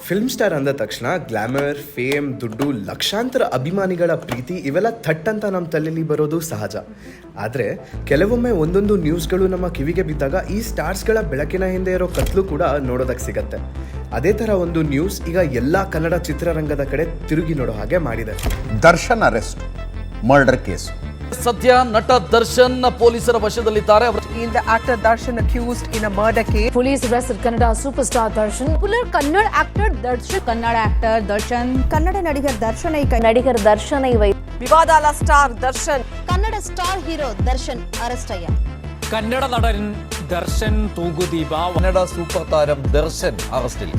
Film star ಅಂದ ತಕ್ಷಣ glamour, fame, ದುಡ್ಡು, ಲಕ್ಷಾಂತರ ಅಭಿಮಾನಿಗಳ ಪ್ರೀತಿ ಇವೆಲ್ಲ ಥಟ್ ಅಂತ ನಮ್ಮ ತಲೆಯಲ್ಲಿ ಬರೋದು ಸಹಜ. ಆದರೆ ಕೆಲವೊಮ್ಮೆ ಒಂದೊಂದು ನ್ಯೂಸ್ಗಳು ನಮ್ಮ ಕಿವಿಗೆ ಬಿದ್ದಾಗ ಈ ಸ್ಟಾರ್ಸ್ಗಳ ಬೆಳಕಿನ ಹಿಂದೆ ಇರೋ ಕತ್ಲು ಕೂಡ ನೋಡೋದಕ್ಕೆ ಸಿಗತ್ತೆ. ಅದೇ ಥರ ಒಂದು ನ್ಯೂಸ್ ಈಗ ಎಲ್ಲ ಕನ್ನಡ ಚಿತ್ರರಂಗದ ಕಡೆ ತಿರುಗಿ ನೋಡೋ ಹಾಗೆ ಮಾಡಿದೆ. Darshan arrest, murder case. ಸದ್ಯ ನಟ ದರ್ಶನ್ ಪೊಲೀಸರ ವಶದಲ್ಲಿದ್ದಾರೆ. The actor Darshan accused in a murder case. Police arrested Kannada superstar Darshan. Popular Kannada actor Darshan. Kannada ನಡಿಗರ್ Darshan ನಡಿಗರ್ ದರ್ಶನ್ ಇವ ವಿವಾದಾಲ star Darshan. Kannada star hero Darshan arrest ಅಯ್ಯ. ಕನ್ನಡ നടൻ ദർശൻ തൂಗುದೀಪ, ಕನ್ನಡ ಸೂಪರ್ ತಾരം ದರ್ಶನ್ ಅರೆಸ್ಟಿಲ್.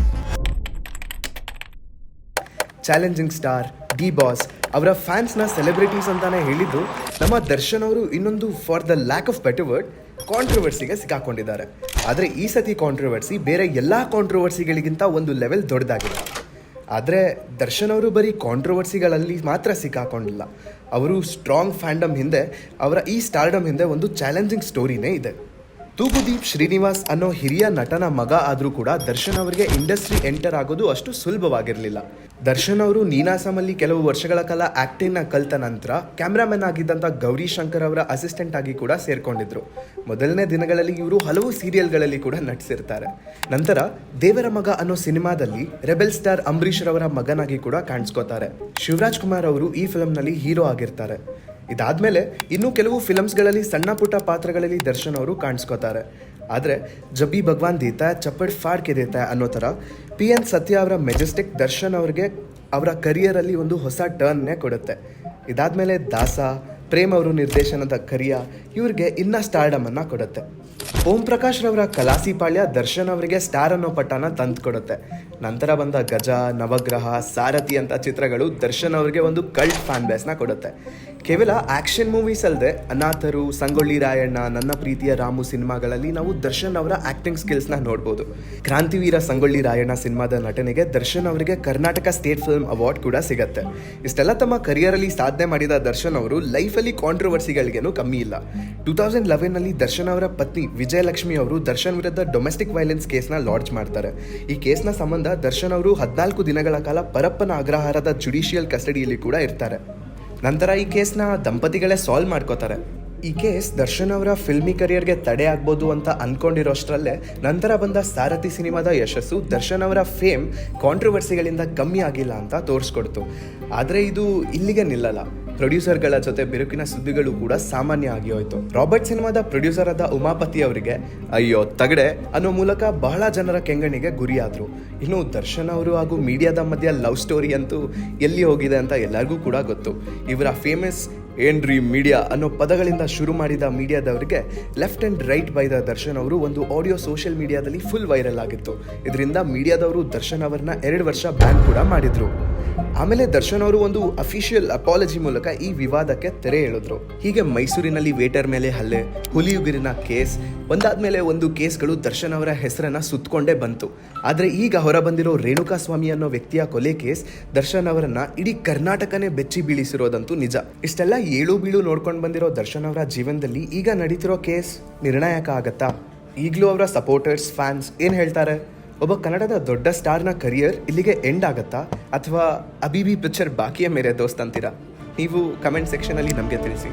ಚಾಲೆಂಜಿಂಗ್ ಸ್ಟಾರ್ ಡಿ ಬಾಸ್ ಅವರ ಫ್ಯಾನ್ಸ್ನ ಸೆಲೆಬ್ರಿಟೀಸ್ ಅಂತಾನೆ ಹೇಳಿದ್ದು ನಮ್ಮ ದರ್ಶನ್ ಅವರು ಇನ್ನೊಂದು for the lack of better word ಕಾಂಟ್ರವರ್ಸಿಗೆ ಸಿಕ್ಕಾಕೊಂಡಿದ್ದಾರೆ. ಆದರೆ ಈ ಸತಿ ಕಾಂಟ್ರವರ್ಸಿ ಬೇರೆ ಎಲ್ಲ ಕಾಂಟ್ರವರ್ಸಿಗಳಿಗಿಂತ ಒಂದು ಲೆವೆಲ್ ದೊಡ್ಡದಾಗಿದೆ. ಆದರೆ ದರ್ಶನ್ ಅವರು ಬರೀ ಕಾಂಟ್ರವರ್ಸಿಗಳಲ್ಲಿ ಮಾತ್ರ ಸಿಕ್ಕಾಕೊಂಡಿಲ್ಲ. ಅವರು ಸ್ಟ್ರಾಂಗ್ ಫ್ಯಾಂಡಮ್ ಹಿಂದೆ, ಅವರ ಈ ಸ್ಟಾರ್ಡಮ್ ಹಿಂದೆ ಒಂದು ಚಾಲೆಂಜಿಂಗ್ ಸ್ಟೋರಿನೇ ಇದೆ. ತೂಗುದೀಪ್ ಶ್ರೀನಿವಾಸ್ ಅನ್ನೋ ಹಿರಿಯ ನಟನ ಮಗ ಆದರೂ ಕೂಡ ದರ್ಶನ್ ಅವರಿಗೆ ಇಂಡಸ್ಟ್ರಿ ಎಂಟರ್ ಆಗೋದು ಅಷ್ಟು ಸುಲಭವಾಗಿರಲಿಲ್ಲ. ದರ್ಶನ್ ಅವರು ನೀನಾಸಮಲ್ಲಿ ಕೆಲವು ವರ್ಷಗಳ ಕಾಲ ಆ್ಯಕ್ಟಿಂಗ್ನ ಕಲಿತ ನಂತರ ಕ್ಯಾಮ್ರಾಮನ್ ಆಗಿದ್ದಂಥ ಗೌರಿ ಶಂಕರ್ ಅವರ ಅಸಿಸ್ಟೆಂಟ್ ಆಗಿ ಕೂಡ ಸೇರ್ಕೊಂಡಿದ್ರು. ಮೊದಲನೇ ದಿನಗಳಲ್ಲಿ ಇವರು ಹಲವು ಸೀರಿಯಲ್ಗಳಲ್ಲಿ ಕೂಡ ನಟಿಸಿರ್ತಾರೆ. ನಂತರ ದೇವರ ಮಗ ಅನ್ನೋ ಸಿನಿಮಾದಲ್ಲಿ ರೆಬೆಲ್ ಸ್ಟಾರ್ ಅಂಬರೀಷ್ ರವರ ಮಗನಾಗಿ ಕೂಡ ಕಾಣಿಸ್ಕೋತಾರೆ. ಶಿವರಾಜ್ ಕುಮಾರ್ ಅವರು ಈ ಫಿಲ್ಮ್ನಲ್ಲಿ ಹೀರೋ ಆಗಿರ್ತಾರೆ. ಇದಾದ್ಮೇಲೆ ಇನ್ನೂ ಕೆಲವು ಫಿಲಮ್ಸ್ಗಳಲ್ಲಿ ಸಣ್ಣ ಪುಟ್ಟ ಪಾತ್ರಗಳಲ್ಲಿ ದರ್ಶನ್ ಅವರು ಕಾಣಿಸ್ಕೋತಾರೆ. ಆದರೆ ಜಬ್ಬಿ ಭಗವಾನ್ ದೇತಾ ಚಪ್ಪಡ್ ಫಾಡ್ ಕೆ ದೇತಾ ಅನ್ನೋ ಥರ PN ಸತ್ಯ ಅವರ ಮೆಜೆಸ್ಟಿಕ್ ದರ್ಶನ್ ಅವ್ರಿಗೆ ಅವರ ಕರಿಯರಲ್ಲಿ ಒಂದು ಹೊಸ ಟರ್ನ್ನೇ ಕೊಡುತ್ತೆ. ಇದಾದ್ಮೇಲೆ ದಾಸ, ಪ್ರೇಮ್ ಅವರು ನಿರ್ದೇಶನದ ಕರಿಯ ಇವ್ರಿಗೆ ಇನ್ನ ಸ್ಟಾರ್ಡಮ್ ಅನ್ನ ಕೊಡುತ್ತೆ. ಓಂ ಪ್ರಕಾಶ್ ರವರ ಕಲಾಸಿ ಪಾಳ್ಯ ದರ್ಶನ್ ಅವರಿಗೆ ಸ್ಟಾರ್ ಅನ್ನೋ ಪಟ್ಟನ ತಂದು ಕೊಡುತ್ತೆ. ನಂತರ ಬಂದ ಗಜ, ನವಗ್ರಹ, ಸಾರಥಿ ಅಂತ ಚಿತ್ರಗಳು ದರ್ಶನ್ ಅವರಿಗೆ ಒಂದು ಕಲ್ಟ್ ಫ್ಯಾನ್ ಬೇಸ್ನ ಕೊಡುತ್ತೆ. ಕೇವಲ ಆಕ್ಷನ್ ಮೂವೀಸ್ ಅಲ್ಲದೆ ಅನಾಥರು, ಸಂಗೊಳ್ಳಿ ರಾಯಣ್ಣ, ನನ್ನ ಪ್ರೀತಿಯ ರಾಮು ಸಿನಿಮಾಗಳಲ್ಲಿ ನಾವು ದರ್ಶನ್ ಅವರ ಆಕ್ಟಿಂಗ್ ಸ್ಕಿಲ್ಸ್ನ ನೋಡ್ಬೋದು. ಕ್ರಾಂತಿವೀರ ಸಂಗೊಳ್ಳಿ ರಾಯಣ್ಣ ಸಿನಿಮಾದ ನಟನೆಗೆ ದರ್ಶನ್ ಅವರಿಗೆ ಕರ್ನಾಟಕ ಸ್ಟೇಟ್ ಫಿಲ್ಮ್ ಅವಾರ್ಡ್ ಕೂಡ ಸಿಗುತ್ತೆ. ಇಷ್ಟೆಲ್ಲ ತಮ್ಮ ಕರಿಯರಲ್ಲಿ ಸಾಧನೆ ಮಾಡಿದ ದರ್ಶನ್ ಅವರು ಲೈಫಲ್ಲಿ ಕಾಂಟ್ರವರ್ಸಿಗಳಿಗೇನು ಕಮ್ಮಿ ಇಲ್ಲ. 2011ನಲ್ಲಿ ದರ್ಶನ್ ಅವರ ಪತ್ನಿ ವಿಜಯಲಕ್ಷ್ಮಿ ಅವರು ದರ್ಶನ್ ವಿರುದ್ಧ ಡೊಮೆಸ್ಟಿಕ್ ವೈಲೆನ್ಸ್ ಕೇಸ್ನ ಲಾಂಚ್ ಮಾಡ್ತಾರೆ. ಈ ಕೇಸ್ನ ಸಂಬಂಧ ದರ್ಶನ್ ಅವರು 14 ದಿನಗಳ ಕಾಲ ಪರಪ್ಪನ ಅಗ್ರಹಾರದ ಜುಡಿಷಿಯಲ್ ಕಸ್ಟಡಿಯಲ್ಲಿ ಕೂಡ ಇರ್ತಾರೆ. ನಂತರ ಈ ಕೇಸ್ನ ದಂಪತಿಗಳೇ ಸಾಲ್ವ್ ಮಾಡ್ಕೋತಾರೆ. ಈ ಕೇಸ್ ದರ್ಶನ್ ಅವರ ಫಿಲ್ಮಿ ಕರಿಯರ್ಗೆ ತಡೆ ಆಗ್ಬೋದು ಅಂತ ಅಂದ್ಕೊಂಡಿರೋಷ್ಟರಲ್ಲೇ ನಂತರ ಬಂದ ಸಾರಥಿ ಸಿನಿಮಾದ ಯಶಸ್ಸು ದರ್ಶನ್ ಅವರ ಫೇಮ್ ಕಾಂಟ್ರವರ್ಸಿಗಳಿಂದ ಕಮ್ಮಿ ಆಗಿಲ್ಲ ಅಂತ ತೋರಿಸ್ಕೊಡ್ತು. ಆದರೆ ಇದು ಇಲ್ಲಿಗೆ ನಿಲ್ಲಲ್ಲ. ಪ್ರೊಡ್ಯೂಸರ್ಗಳ ಜೊತೆ ಬಿರುಕಿನ ಸುದ್ದಿಗಳು ಕೂಡ ಸಾಮಾನ್ಯ ಆಗಿ ಹೋಯಿತು. ರಾಬರ್ಟ್ ಸಿನಿಮಾದ ಪ್ರೊಡ್ಯೂಸರ್ ಆದ ಉಮಾಪತಿ ಅವರಿಗೆ ಅಯ್ಯೋ ತಗಡೆ ಅನ್ನೋ ಮೂಲಕ ಬಹಳ ಜನರ ಕೆಂಗಣ್ಣಿಗೆ ಗುರಿಯಾದರು. ಇನ್ನು ದರ್ಶನ್ ಅವರು ಹಾಗೂ ಮೀಡಿಯಾದ ಮಧ್ಯೆ ಲವ್ ಸ್ಟೋರಿ ಅಂತೂ ಎಲ್ಲಿ ಹೋಗಿದೆ ಅಂತ ಎಲ್ಲರಿಗೂ ಕೂಡ ಗೊತ್ತು. ಇವರ ಫೇಮಸ್ ಏನ್ರಿ ಮೀಡಿಯಾ ಅನ್ನೋ ಪದಗಳಿಂದ ಶುರು ಮಾಡಿದ ಮೀಡಿಯಾದವರಿಗೆ ಲೆಫ್ಟ್ ಆ್ಯಂಡ್ ರೈಟ್ ಬೈದ ದರ್ಶನ್ ಅವರು ಒಂದು ಆಡಿಯೋ ಸೋಷಿಯಲ್ ಮೀಡಿಯಾದಲ್ಲಿ ಫುಲ್ ವೈರಲ್ ಆಗಿತ್ತು. ಇದರಿಂದ ಮೀಡಿಯಾದವರು ದರ್ಶನ್ ಅವರನ್ನ 2 ವರ್ಷ ಬ್ಯಾನ್ ಕೂಡ ಮಾಡಿದ್ರು. ಆಮೇಲೆ ದರ್ಶನ್ ಅವರು ಒಂದು ಅಫಿಷಿಯಲ್ ಅಪಾಲಜಿ ಮೂಲಕ ಈ ವಿವಾದಕ್ಕೆ ತೆರೆ ಎಳೆದ್ರು. ಹೀಗೆ ಮೈಸೂರಿನಲ್ಲಿ ವೇಟರ್ ಮೇಲೆ ಹಲ್ಲೆ, ಹುಲಿಯುಗಿರಿನ ಕೇಸ್, ಒಂದಾದ್ಮೇಲೆ ಒಂದು ಕೇಸ್ಗಳು ದರ್ಶನ್ ಅವರ ಹೆಸರನ್ನ ಸುತ್ತಕೊಂಡೇ ಬಂತು. ಆದರೆ ಈಗ ಹೊರಬಂದಿರೋ ರೇಣುಕಾ ಸ್ವಾಮಿ ಅನ್ನೋ ವ್ಯಕ್ತಿಯ ಕೊಲೆ ಕೇಸ್ ದರ್ಶನ್ ಅವರನ್ನ ಇಡೀ ಕರ್ನಾಟಕನೇ ಬೆಚ್ಚಿ ಬೀಳಿಸಿರೋದಂತೂ ನಿಜ. ಇಷ್ಟೆಲ್ಲ ಏಳು ಬೀಳು ನೋಡ್ಕೊಂಡು ಬಂದಿರೋ ದರ್ಶನ್ ಅವರ ಜೀವನದಲ್ಲಿ ಈಗ ನಡೀತಿರೋ ಕೇಸ್ ನಿರ್ಣಾಯಕ ಆಗತ್ತಾ? ಈಗಲೂ ಅವರ ಸಪೋರ್ಟರ್ಸ್, ಫ್ಯಾನ್ಸ್ ಏನು ಹೇಳ್ತಾರೆ? ಒಬ್ಬ ಕನ್ನಡದ ದೊಡ್ಡ ಸ್ಟಾರ್ನ ಕರಿಯರ್ ಇಲ್ಲಿಗೆ ಎಂಡ್ ಆಗತ್ತಾ, ಅಥವಾ ಅಬಿಬಿ ಪಿಕ್ಚರ್ ಬಾಕಿಯ ಮೇರೆ ದೋಸ್ತ್ ಅಂತೀರಾ? ನೀವು ಕಮೆಂಟ್ ಸೆಕ್ಷನಲ್ಲಿ ನಮಗೆ ತಿಳಿಸಿ.